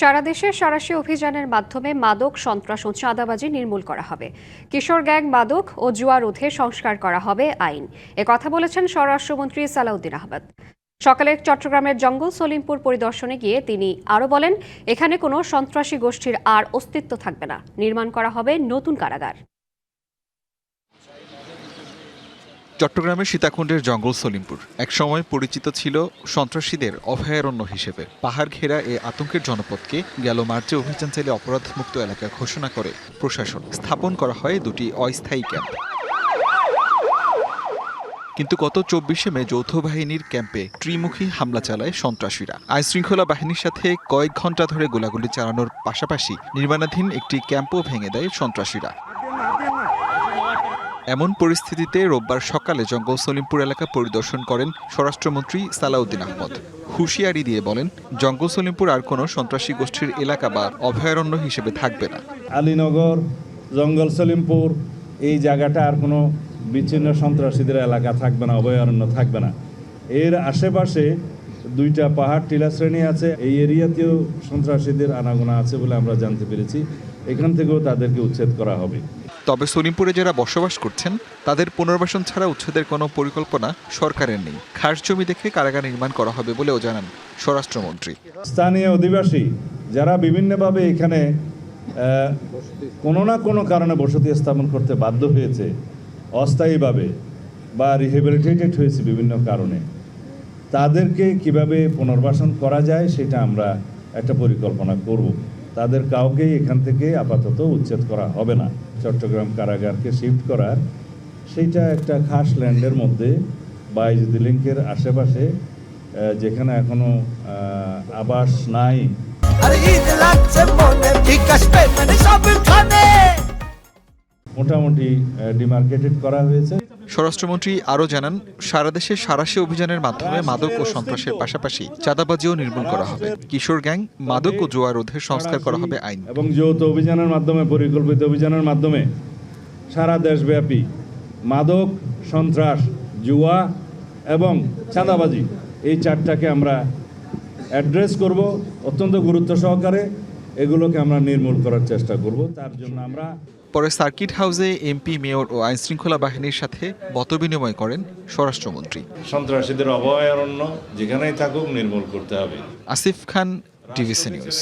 সারা দেশে সাঁড়াশি অভিযানের মাধ্যমে মাদক, সন্ত্রাস ও চাঁদাবাজি নির্মূল করা হবে। কিশোর গ্যাং, মাদক ও জুয়া রোধে সংস্কার করা হবে আইন। কথা বলেছেন স্বরাষ্ট্রমন্ত্রী সালাউদ্দিন আহমেদ। সকালে চট্টগ্রামের জঙ্গল সলিমপুর পরিদর্শনে গিয়ে তিনি আরও বলেন, এখানে কোনো সন্ত্রাসী গোষ্ঠীর আর অস্তিত্ব থাকবে না। নির্মাণ করা হবে নতুন কারাগার। চট্টগ্রামের সীতাকুণ্ডের জঙ্গল সলিমপুর একসময় পরিচিত ছিল সন্ত্রাসীদের অভয়ারণ্য হিসেবে। পাহাড় ঘেরা এ আতঙ্কের জনপদকে গেল মার্চে অভিযান চালিয়ে অপরাধমুক্ত এলাকা ঘোষণা করে প্রশাসন। স্থাপন করা হয় দুটি অস্থায়ী ক্যাম্প। কিন্তু গত 24শে মে যৌথ বাহিনীর ক্যাম্পে ত্রিমুখী হামলা চালায় সন্ত্রাসীরা। আইনশৃঙ্খলা বাহিনীর সাথে কয়েক ঘন্টা ধরে গোলাগুলি চালানোর পাশাপাশি নির্মাণাধীন একটি ক্যাম্পও ভেঙে দেয় সন্ত্রাসীরা। এমন পরিস্থিতিতে রোববার সকালে জঙ্গল সলিমপুর এলাকা পরিদর্শন করেন স্বরাষ্ট্রমন্ত্রী সালাউদ্দিন আহমেদ। হুঁশিয়ারি দিয়ে বলেন, জঙ্গল সলিমপুর আর কোনো সন্ত্রাসী গোষ্ঠীর এলাকা বা অভয়ারণ্য হিসেবে থাকবে না। আলীনগর, জঙ্গল সলিমপুর এই জায়গাটা আর কোনো বিচ্ছিন্ন সন্ত্রাসীদের এলাকা থাকবে না, অভয়ারণ্য থাকবে না। এর আশেপাশে দুইটা পাহাড় টিলা শ্রেণী আছে। এই এরিয়াতেও সন্ত্রাসীদের আনাগোনা আছে বলে আমরা জানতে পেরেছি। এখান থেকেও তাদেরকে উচ্ছেদ করা হবে। তবে সলিমপুরে যারা বসবাস করছেন তাদের পুনর্বাসন ছাড়া উচ্ছেদের কোনো পরিকল্পনা সরকারের নেই। খাস জমি দেখে কারাগার নির্মাণ করা হবে বলেও জানান স্বরাষ্ট্রমন্ত্রী। স্থানীয় অধিবাসী যারা বিভিন্নভাবে এখানে কোনো না কোনো কারণে বসতি স্থাপন করতে বাধ্য হয়েছে, অস্থায়ীভাবে বা রিহেবিলিটেটেড হয়েছে বিভিন্ন কারণে, তাদেরকে কিভাবে পুনর্বাসন করা যায় সেটা আমরা একটা পরিকল্পনা করব। তাদের কাউকেই এখান থেকে আপাতত উচ্ছেদ করা হবে না। চট্টগ্রাম কারাগারকে শিফট করার সেইটা একটা খাস ল্যান্ডের মধ্যে বা ইজদি লিঙ্কের আশেপাশে, যেখানে এখনো আবাস নাই। মোটামুটি ডিমার্কেটেড করা হয়েছে। স্বরাষ্ট্রমন্ত্রী আরও জানান, সারা দেশে সাঁড়াশি অভিযানের মাধ্যমে মাদক ও সন্ত্রাসের পাশাপাশি চাঁদাবাজিও নির্মূল করা হবে। কিশোর গ্যাং, মাদক ও জুয়া রোধে সংস্কার করা হবে আইন। এবং যৌথ অভিযানের মাধ্যমে, পরিকল্পিত অভিযানের মাধ্যমে সারা দেশব্যাপী মাদক, সন্ত্রাস, জুয়া এবং চাঁদাবাজি এই চারটাকে আমরা অ্যাড্রেস করব অত্যন্ত গুরুত্ব সহকারে। এগুলোকে আমরা নির্মূল করার চেষ্টা করব। তার জন্য আমরা পরে সার্কিট হাউসে এমপি, মেয়র ও আইনশৃঙ্খলা বাহিনীর সাথে মতবিনিময় করেন স্বরাষ্ট্রমন্ত্রী। সন্ত্রাসীদের অভয়ারণ্য যেখানেই থাকুক নির্মূল করতে হবে। আসিফ খান, টিভিসি নিউজ।